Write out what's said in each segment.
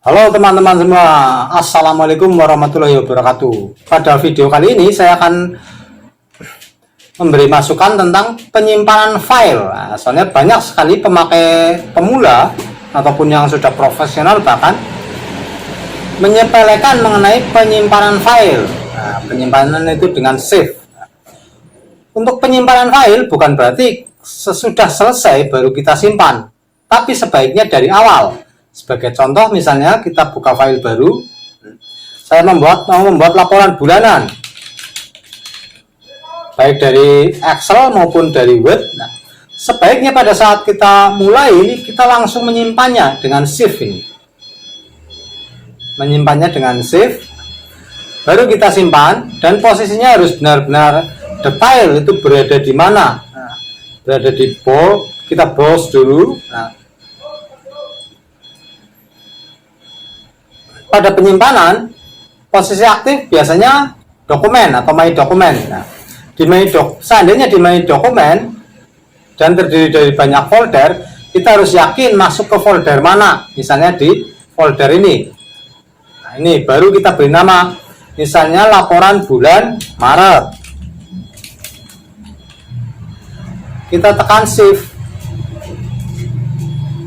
Halo teman-teman semua, Assalamualaikum warahmatullahi wabarakatuh. Pada video kali ini saya akan memberi masukan tentang penyimpanan file. Nah, soalnya banyak sekali pemakai pemula ataupun yang sudah profesional bahkan menyepelekan mengenai penyimpanan file. Nah, penyimpanan itu dengan save. Untuk penyimpanan file bukan berarti sesudah selesai baru kita simpan, tapi sebaiknya dari awal. Sebagai contoh, misalnya kita buka file baru, saya mau membuat laporan bulanan, baik dari Excel maupun dari Word. Nah, sebaiknya pada saat kita mulai ini kita langsung menyimpannya dengan save ini, menyimpannya dengan save, baru kita simpan dan posisinya harus benar-benar detail itu berada di mana. Nah, berada di bold, kita browse dulu. Nah, pada penyimpanan, posisi aktif biasanya dokumen atau my dokumen. Nah, seandainya di my dokumen dan terdiri dari banyak folder, kita harus yakin masuk ke folder mana. Misalnya di folder ini. Nah, ini baru kita beri nama. Misalnya laporan bulan Maret. Kita tekan shift.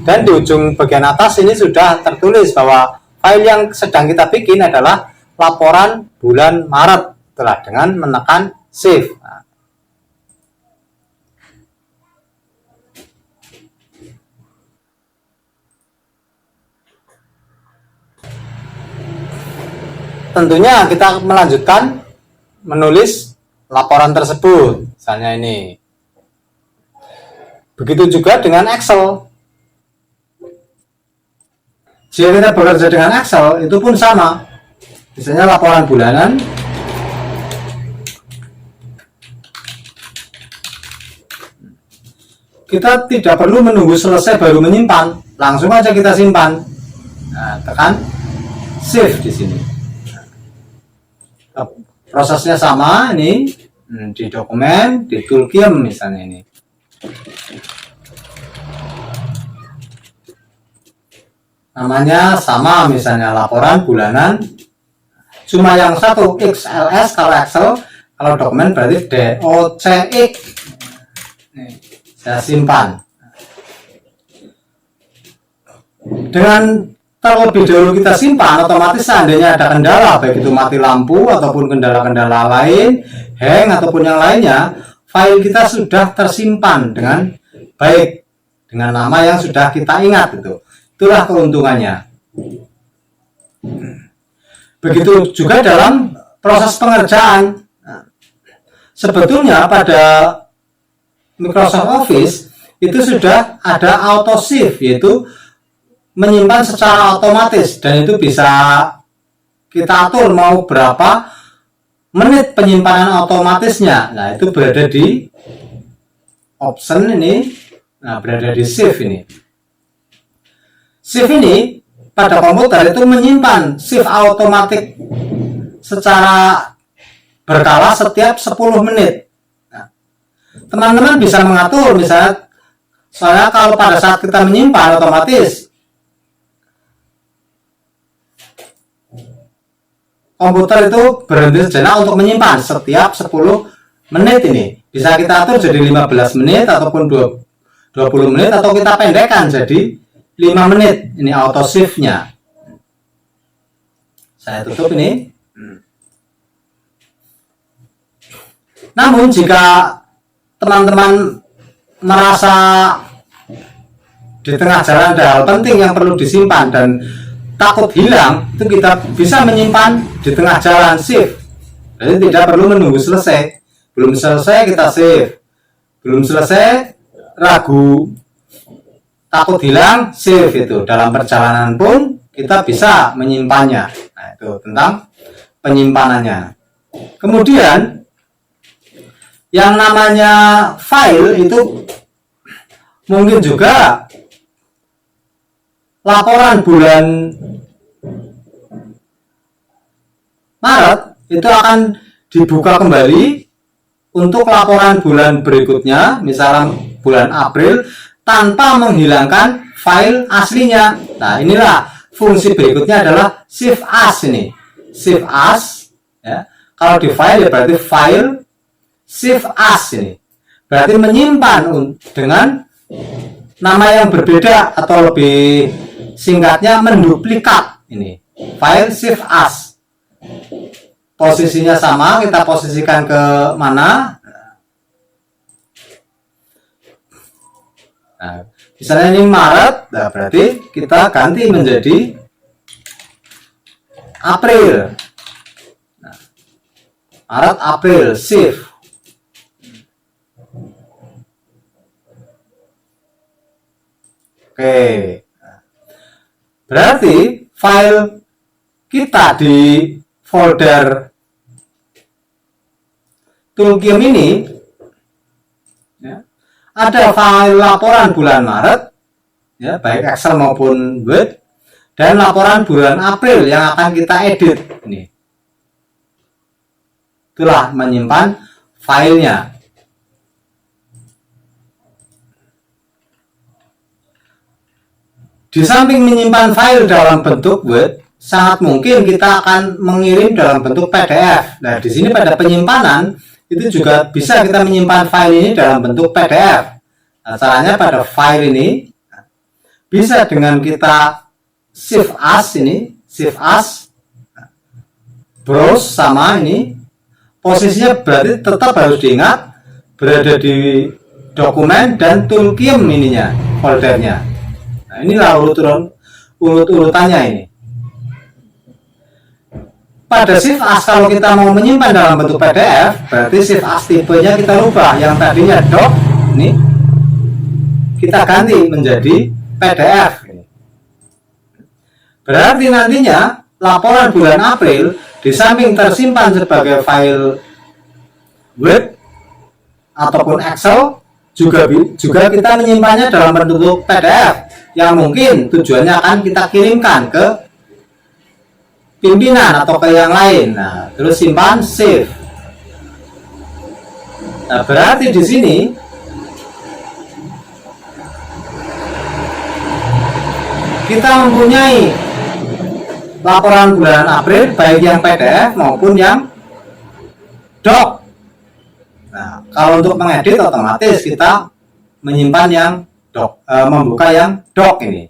Dan di ujung bagian atas ini sudah tertulis bahwa file yang sedang kita bikin adalah laporan bulan Maret setelah dengan menekan save. Nah, tentunya kita melanjutkan menulis laporan tersebut, misalnya ini. Begitu juga dengan Excel. Jika kita bekerja dengan Excel, itu pun sama. Misalnya laporan bulanan. Kita tidak perlu menunggu selesai baru menyimpan. Langsung aja kita simpan. Nah, tekan save di sini. Nah, prosesnya sama ini di dokumen, di toolkit misalnya ini. Namanya sama, misalnya laporan bulanan, cuma yang satu XLS kalau Excel, kalau dokumen berarti DOCX. Nih, saya simpan. Dengan terlebih dahulu kita simpan, otomatis seandainya ada kendala, baik itu mati lampu ataupun kendala-kendala lain, hang ataupun yang lainnya, file kita sudah tersimpan dengan baik, dengan nama yang sudah kita ingat itu. Itulah keuntungannya. Begitu juga dalam proses pengerjaan. Sebetulnya pada Microsoft Office itu sudah ada auto save, yaitu menyimpan secara otomatis, dan itu bisa kita atur mau berapa menit penyimpanan otomatisnya. Nah, itu berada di option ini. Nah, berada di save ini. Save ini pada komputer itu menyimpan save automatic secara berkala setiap 10 menit. Nah, teman-teman bisa mengatur, misalnya, soalnya kalau pada saat kita menyimpan otomatis komputer itu berhenti sejenak untuk menyimpan setiap 10 menit ini. Bisa kita atur jadi 15 menit ataupun 20 menit, atau kita pendekkan jadi 5 menit. Ini auto save-nya. Saya tutup ini. Namun jika teman-teman merasa di tengah jalan ada hal penting yang perlu disimpan dan takut hilang, itu kita bisa menyimpan di tengah jalan, save. Jadi tidak perlu menunggu selesai. Belum selesai kita save. Belum selesai ragu, takut hilang, save. Itu dalam perjalanan pun kita bisa menyimpannya. Nah, itu tentang penyimpanannya. Kemudian yang namanya file itu mungkin juga laporan bulan Maret itu akan dibuka kembali untuk laporan bulan berikutnya, misalnya bulan April, tanpa menghilangkan file aslinya. Nah, inilah fungsi berikutnya adalah shift as ini. Shift as ya. Kalau di file ya berarti file shift as ini. Berarti menyimpan dengan nama yang berbeda atau lebih singkatnya menduplikat ini. File shift as. Posisinya sama, kita posisikan ke mana? Nah, misalnya ini Maret, nah berarti kita ganti menjadi April. Nah, Maret, April, shift. Oke, berarti file kita di folder Toolkit ini ya, ada file laporan bulan Maret ya, baik Excel maupun Word, dan laporan bulan April yang akan kita edit ini. Itulah menyimpan filenya. Di samping menyimpan file dalam bentuk Word, sangat mungkin kita akan mengirim dalam bentuk PDF. Nah, di sini pada penyimpanan itu juga bisa kita menyimpan file ini dalam bentuk PDF. Nah, caranya pada file ini bisa dengan kita shift as ini, shift as, browse sama ini. Posisinya berarti tetap harus diingat berada di dokumen dan toolkit ininya, foldernya. Nah, inilah urut-urutannya ini. Pada shift as kalau kita mau menyimpan dalam bentuk PDF, berarti shift as tipenya kita rubah. Yang tadinya doc ini kita ganti menjadi PDF. Berarti nantinya laporan bulan April di samping tersimpan sebagai file Word ataupun Excel, juga kita menyimpannya dalam bentuk PDF yang mungkin tujuannya akan kita kirimkan ke pimpinan atau ke yang lain. Nah, terus simpan, save. Nah, berarti di sini kita mempunyai laporan bulan April baik yang PDF maupun yang doc. Nah, kalau untuk mengedit otomatis kita menyimpan yang doc, membuka yang doc ini.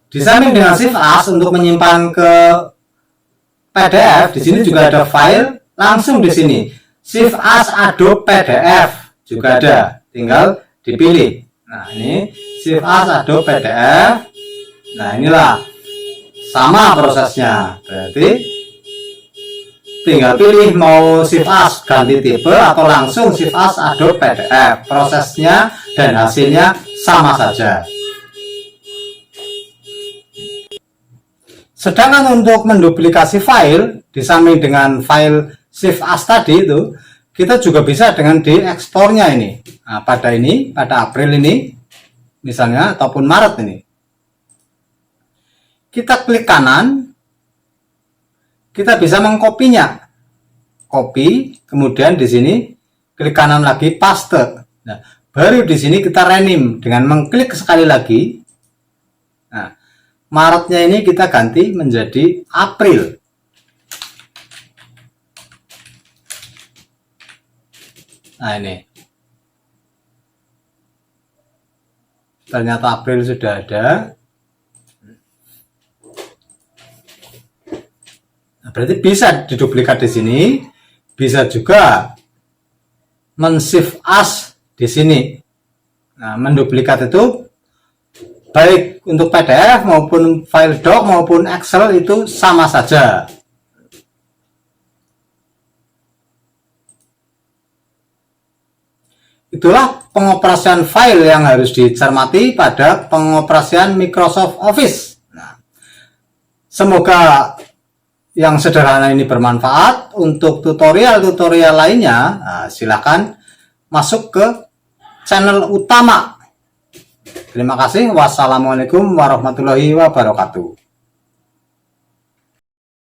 Di samping dengan shift as untuk menyimpan ke PDF, di sini juga ada file langsung di sini. Shift as Adobe PDF juga ada, tinggal dipilih. Nah, ini shift as Adobe PDF. Nah, inilah sama prosesnya. Berarti tinggal pilih mau shift as ganti tipe atau langsung shift as Adobe PDF. Prosesnya dan hasilnya sama saja. Sedangkan untuk menduplikasi file, di samping dengan file shift as tadi itu, kita juga bisa dengan diekspornya ini. Nah, pada April ini, misalnya, ataupun Maret ini. Kita klik kanan, kita bisa mengkopinya. Copy, kemudian di sini klik kanan lagi, paste. Nah, baru di sini kita rename dengan mengklik sekali lagi. Nah, Maretnya ini kita ganti menjadi April. Nah, ini. Ternyata April sudah ada. Nah, berarti bisa diduplikat di sini, bisa juga men-shift as di sini. Nah, menduplikat itu baik untuk PDF maupun file doc maupun Excel itu sama saja. Itulah pengoperasian file yang harus dicermati pada pengoperasian Microsoft Office. Nah, semoga yang sederhana ini bermanfaat. Untuk tutorial-tutorial lainnya, nah, silakan masuk ke channel utama. Terima kasih. Wassalamualaikum warahmatullahi wabarakatuh.